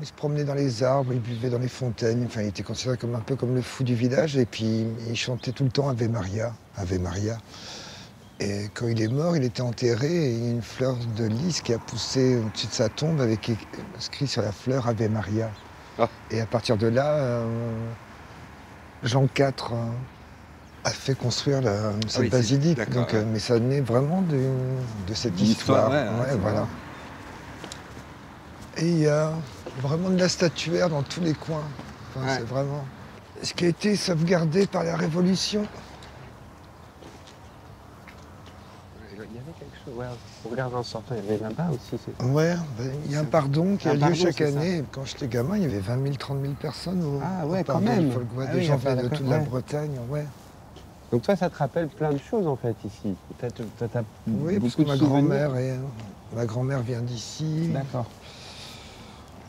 se promenait dans les arbres, il buvait dans les fontaines. Enfin, il était considéré comme un peu comme le fou du village. Et puis, il chantait tout le temps Ave Maria, Ave Maria. Et quand il est mort, il était enterré et il y a une fleur de lys qui a poussé au-dessus de sa tombe avec écrit sur la fleur Ave Maria. Ah. Et à partir de là, Jean IV a fait construire cette basilique. Donc, mais ça naît vraiment de cette histoire. Ouais, voilà. Et il y a vraiment de la statuaire dans tous les coins. Enfin, c'est vraiment ce qui a été sauvegardé par la Révolution. Il y avait quelque chose, ouais, on regarde en sortant, il y avait là-bas aussi. Ouais, il y a un pardon qui a lieu chaque c'est année. Quand j'étais gamin, il y avait 20 000, 30 000 personnes au quand pardon même. du Folgoët. Ah Des oui, gens enfin, venaient de toute la ouais. Bretagne, ouais. Donc toi, ça te rappelle plein de choses en fait ici. T'as Oui, parce que beaucoup de souvenirs. ma grand-mère vient d'ici. D'accord.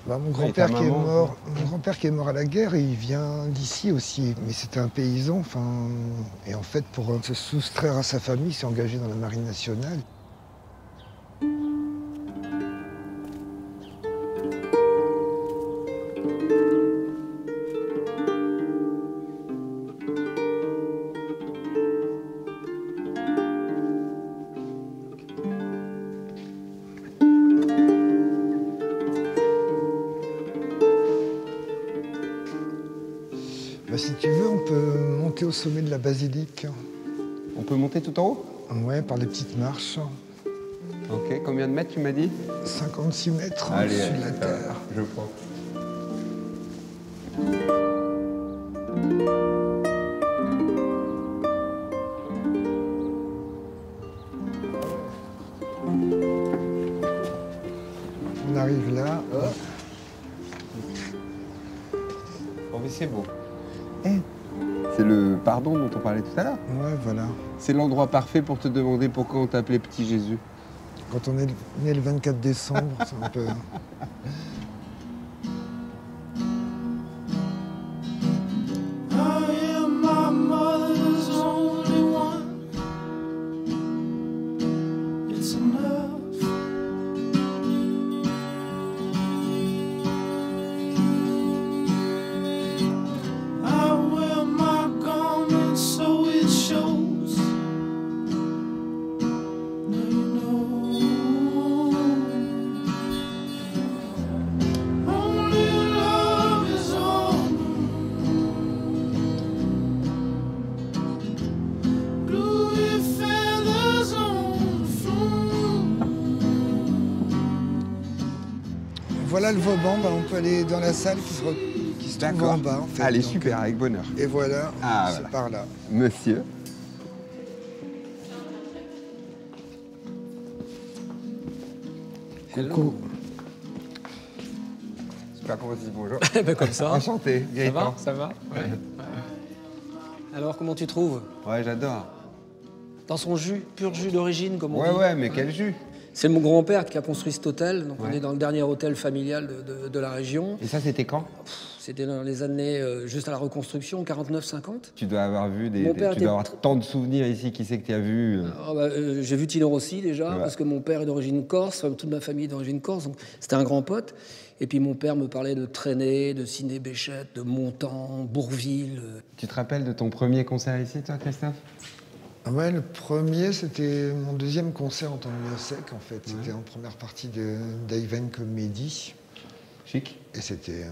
Bah, mon Ouais, ta grand-père qui est maman, mort, mon grand-père qui est mort à la guerre, il vient d'ici aussi. Mais c'était un paysan, enfin, et en fait, pour se soustraire à sa famille, il s'est engagé dans la marine nationale. Bah, si tu veux, on peut monter au sommet de la basilique. On peut monter tout en haut? Ouais, par les petites marches. Ok, combien de mètres tu m'as dit? 56 mètres Allez, au-dessus de la terre. Je prends. On arrive là. Bon, mais c'est beau. Eh, C'est le pardon dont on parlait tout à l'heure. Ouais, voilà. C'est l'endroit parfait pour te demander pourquoi on t'appelait Petit Jésus. Quand on est né le 24 décembre, c'est un peu... Voilà le Vauban, bah, on peut aller dans la salle qui se trouve en bas. En fait. Allez, donc, super, avec bonheur. Et voilà, c'est voilà. par là. Monsieur. Coucou. Je sais pas comment on se dit bonjour. Ben comme ça. Enchanté, Gaëtan. Ça va ouais. Alors, comment tu trouves? Ouais, j'adore. Dans son jus, pur jus d'origine, comme on dit. Ouais, mais quel jus? C'est mon grand-père qui a construit cet hôtel. Donc, Ouais. on est dans le dernier hôtel familial de la région. Et ça, c'était quand? C'était dans les années juste à la reconstruction, 49-50. Tu dois avoir vu Mon père tu était dois avoir tant de souvenirs ici. Qui c'est que tu as vu? J'ai vu Tino Rossi déjà, Ouais. parce que mon père est d'origine corse, toute ma famille est d'origine corse, donc c'était un grand pote. Et puis mon père me parlait de Trenet, de Ciné Béchette, de Montan, Bourville. Tu te rappelles de ton premier concert ici, toi, Christophe? Ouais, le premier, c'était mon deuxième concert en tant que sec, en fait. C'était en première partie d'Ivan Comedy. Chic. Et c'était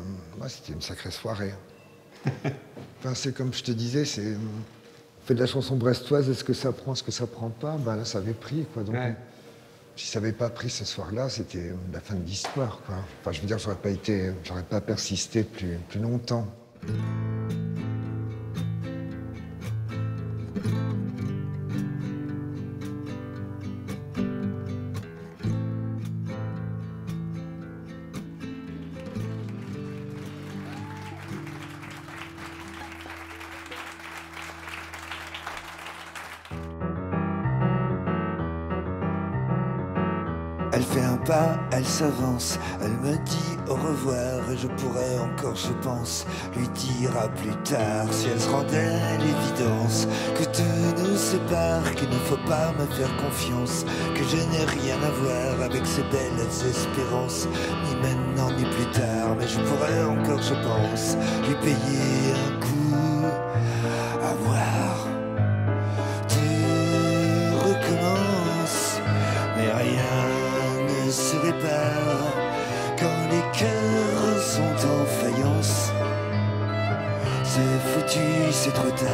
une sacrée soirée. Enfin, c'est comme je te disais, c'est... On fait de la chanson brestoise, est-ce que ça prend, est-ce que ça prend pas? Ben là, ça avait pris, quoi. Donc, si ça n'avait pas pris ce soir-là, c'était la fin de l'histoire, quoi. Enfin, je veux dire, j'aurais pas persisté plus longtemps. Elle fait un pas, elle s'avance, elle me dit au revoir et je pourrais encore, je pense, lui dire à plus tard si elle se rendait à l'évidence que tout nous sépare, qu'il ne faut pas me faire confiance, que je n'ai rien à voir avec ces belles espérances, ni maintenant ni plus tard, mais je pourrais encore, je pense, lui payer un coup à voir. Tout recommence, mais rien ne se répare quand les cœurs sont en faïence. C'est foutu, c'est trop tard.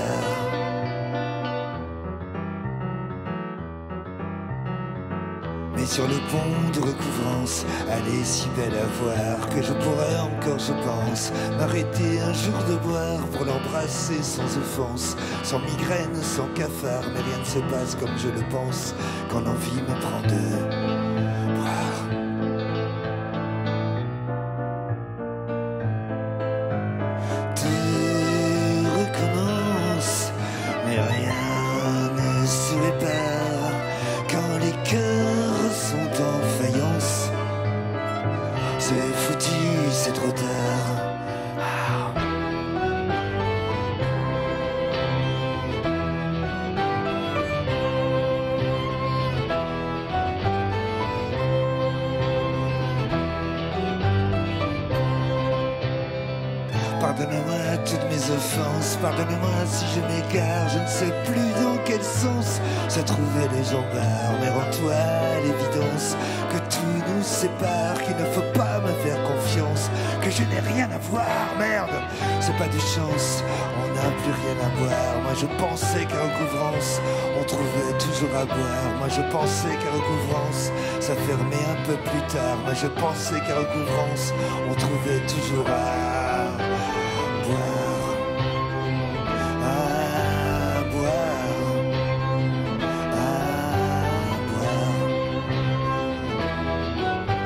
Mais sur le pont de recouvrance, elle est si belle à voir que je pourrais encore, je pense, m'arrêter un jour de boire pour l'embrasser sans offense, sans migraine, sans cafard, mais rien ne se passe comme je le pense quand l'envie me prend de boire. Tout recommence, mais rien ne se répare quand les cœurs sont en faïence. C'est foutu, c'est trop tard. Pardonne-moi toutes mes offenses, pardonne-moi si je m'égare, je ne sais plus dans quel sens se trouvaient les jambes, mais rends-toi à l'évidence que tout nous sépare, qu'il ne faut pas me faire confiance, que je n'ai rien à voir, merde, c'est pas de chance, on n'a plus rien à boire, moi je pensais qu'à recouvrance, on trouvait toujours à boire, moi je pensais qu'à recouvrance, ça fermait un peu plus tard, moi je pensais qu'à recouvrance, on trouvait toujours à boire, à boire, à boire,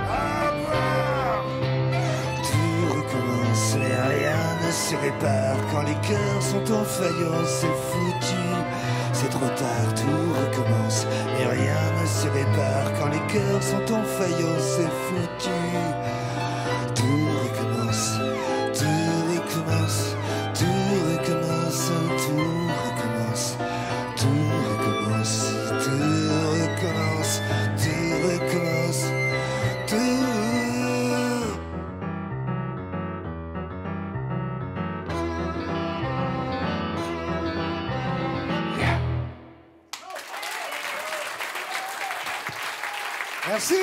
à boire. Tout recommence, mais rien ne se se répare quand les cœurs sont en faïence, c'est foutu. C'est trop tard, tout recommence, mais rien ne se répare quand les cœurs sont en faïence, c'est foutu. Tout recommence, tout recommence, tout recommence, tout recommence, tout recommence, tout recommence, tout recommence, tout. Merci.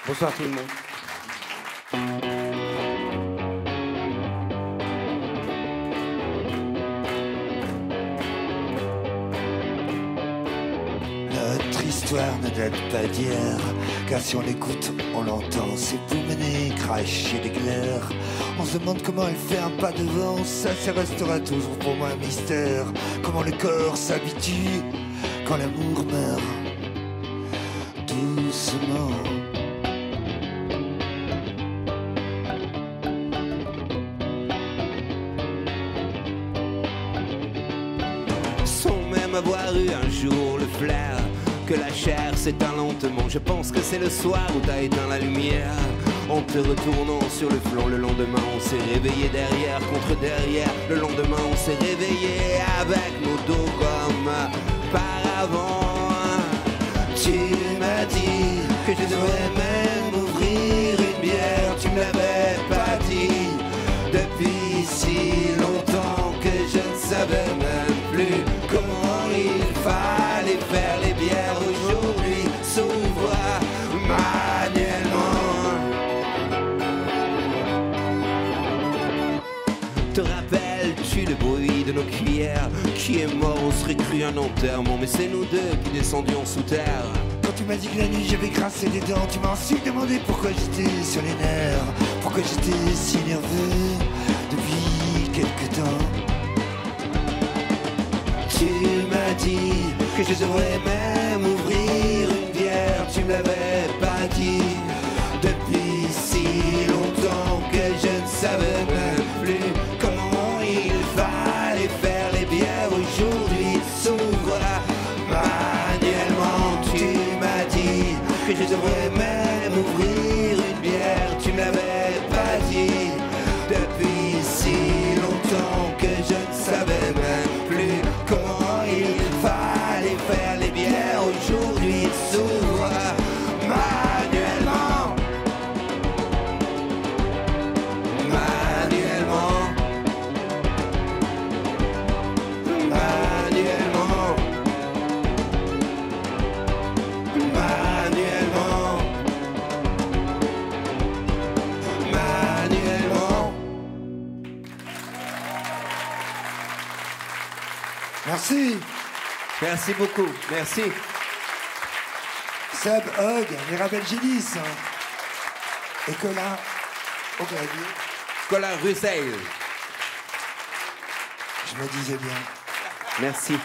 Bonsoir tout le monde. Notre histoire ne date pas d'hier, car si on l'écoute, on l'entend. C'est pour mener, cracher des glaires. On se demande comment elle fait un pas devant. Ça restera toujours pour moi un mystère. Comment le corps s'habitue quand l'amour meurt doucement. Sans même avoir eu un jour le flair que la chair s'éteint lentement. Je pense que c'est le soir où t'as éteint la lumière. En te retournant sur le flanc, le lendemain on s'est réveillé derrière contre derrière. Le lendemain on s'est réveillé avec nos dos comme par avant. Tu m'as dit que je devrais même ouvrir une bière. Tu me l'avais pas dit depuis si longtemps que je ne savais même plus comment il fallait faire les bières. Aujourd'hui s'ouvre manuellement. Te rappelles-tu le bruit de nos cuillères? Qui est mort, on serait cru un enterrement. Mais c'est nous deux qui descendions sous terre. Quand tu m'as dit que la nuit j'avais grincé des dents, tu m'as ensuite demandé pourquoi j'étais sur les nerfs, pourquoi j'étais si nerveux depuis quelque temps. Tu m'as dit que je devrais même ouvrir une bière. Tu me l'avais pas dit depuis si longtemps que je ne savais même plus comment il fallait faire les bières. Aujourd'hui s'ouvre manuellement. Tu m'as dit que je devrais même ouvrir une bière. Tu me l'avais pas dit depuis si longtemps que je ne savais même plus comment il fallait faire les bières. Aujourd'hui s'ouvre manuellement. Manuellement. Manuellement. Manuellement. Manuellement. Merci. Merci beaucoup, merci. Seb, Hug, Mirabel Gélis. Et Colin au clavier. Colin Russell. Je me disais bien. Merci.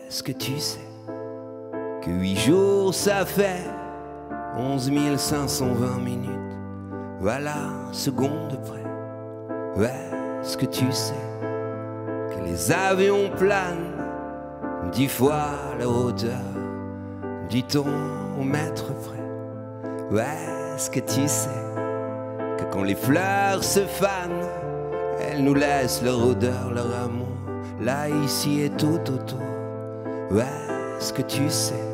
Est-ce que tu sais que 8 jours ça fait 11 520 minutes? Voilà, seconde près. Est-ce que tu sais que les avions planent 10 fois la hauteur du ton au mètre près? Est-ce que tu sais que quand les fleurs se fanent, elles nous laissent leur odeur, leur amour, là, ici et tout autour? Est-ce que tu sais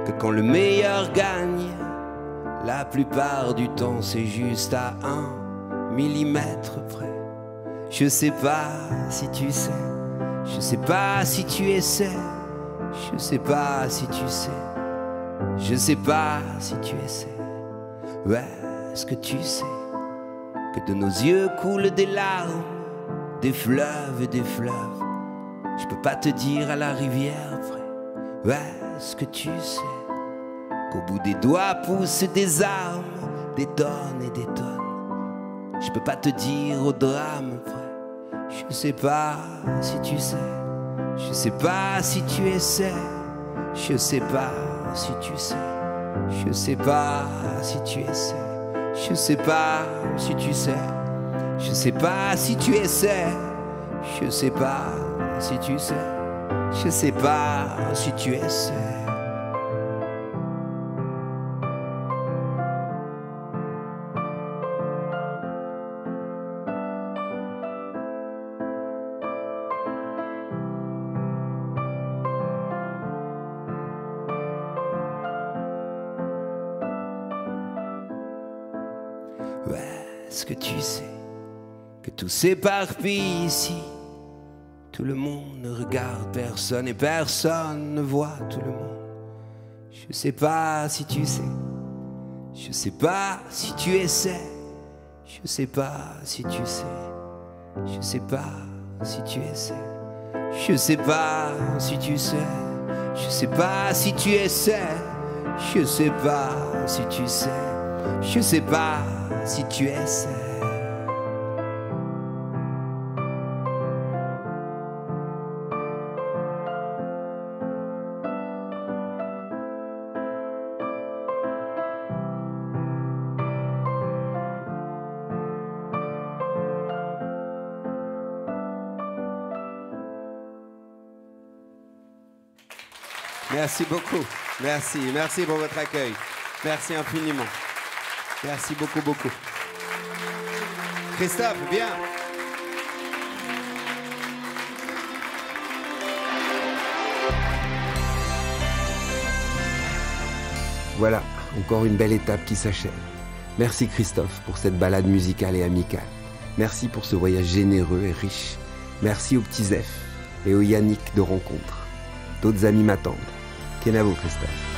que quand le meilleur gagne, la plupart du temps c'est juste à 1 millimètre près? Je sais pas si tu sais, je sais pas si tu essaies, je sais pas si tu sais, je sais pas si tu essaies. Est-ce que tu sais que de nos yeux coulent des larmes, des fleuves et des fleuves. Je peux pas te dire à la rivière, frère, est-ce que tu sais qu'au bout des doigts poussent des armes, des tonnes et des tonnes. Je peux pas te dire au drame, frère, je sais pas si tu sais, je sais pas si tu essaies, je sais pas si tu sais, je sais pas si tu essaies, je sais pas si tu sais, je sais pas si tu essaies, je sais pas si tu sais, je sais pas si tu essaies. Est-ce que tu sais que tout s'éparpille ici? Tout le monde ne regarde personne et personne ne voit tout le monde. Je sais pas si tu sais, je sais pas si tu essaies, je sais pas si tu sais, je sais pas si tu essaies, je sais pas si tu sais, je sais pas si tu essaies, je sais pas si tu sais, je sais pas si tu essaies. Merci beaucoup. Merci. Merci pour votre accueil. Merci infiniment. Merci beaucoup, beaucoup. Christophe, bien. Voilà, encore une belle étape qui s'achève. Merci Christophe pour cette balade musicale et amicale. Merci pour ce voyage généreux et riche. Merci au petit Zef et au Yannick de rencontre. D'autres amis m'attendent. Kenavo Christophe.